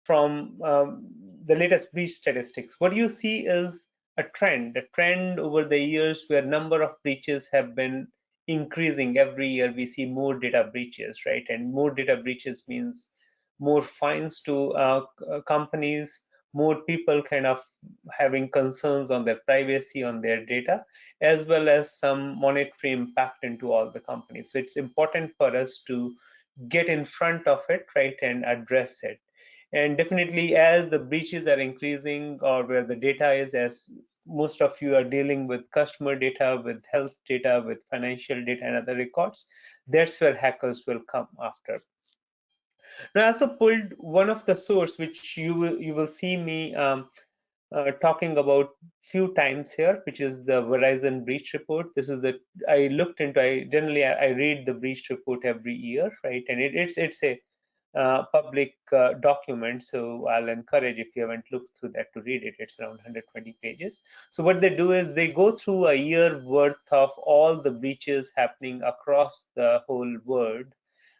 from the latest breach statistics, what you see is a trend over the years where number of breaches have been increasing. Every year we see more data breaches, right? And more data breaches means more fines to companies, more people kind of having concerns on their privacy, on their data, as well as some monetary impact into all the companies. So it's important for us to get in front of it, right, and address it. And definitely, as the breaches are increasing, or where the data is, as most of you are dealing with customer data, with health data, with financial data, and other records, that's where hackers will come after. Now, I also pulled one of the source which you will see me talking about few times here, which is the Verizon breach report. This is the I looked into. I read the breach report every year, right? And it's a public document, so I'll encourage, if you haven't looked through that, to read it. It's around 120 pages. So what they do is they go through a year worth of all the breaches happening across the whole world,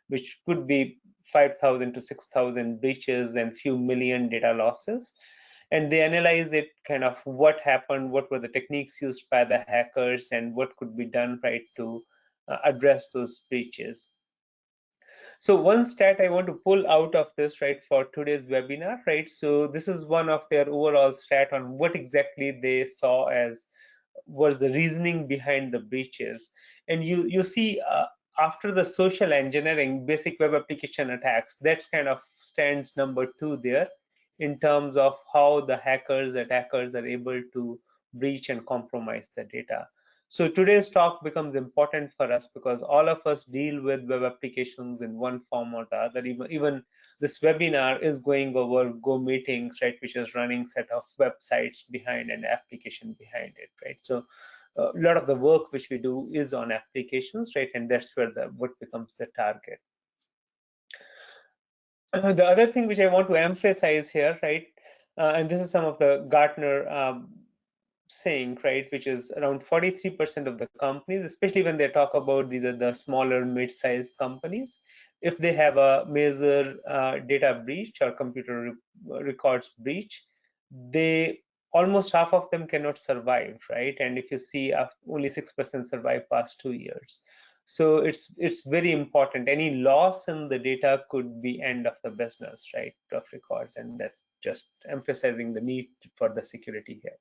which could be 5,000 to 6,000 breaches and few million data losses. And they analyze it, kind of what happened, what were the techniques used by the hackers, and what could be done, right, to address those breaches. So one stat I want to pull out of this, right, for today's webinar, right? So this is one of their overall stat on what exactly they saw as was the reasoning behind the breaches. And you see, after the social engineering, basic web application attacks, that's kind of stands number 2 there in terms of how the attackers are able to breach and compromise the data. So today's talk becomes important for us because all of us deal with web applications in one form or the other. Even this webinar is going over Go Meetings, right, which is running set of websites behind an application behind it, right? So a lot of the work which we do is on applications, right, and that's where what becomes the target. The other thing which I want to emphasize here, right, and this is some of the Gartner saying, right, which is around 43% of the companies, especially when they talk about these are the smaller mid-sized companies, if they have a major data breach or computer records breach, they almost half of them cannot survive, right? And if you see, only 6% survive past 2 years. So it's very important. Any loss in the data could be end of the business, right, of records, and that's just emphasizing the need for the security here.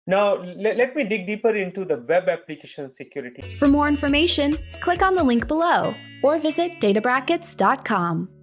Now, let me dig deeper into the web application security. For more information, click on the link below or visit databrackets.com.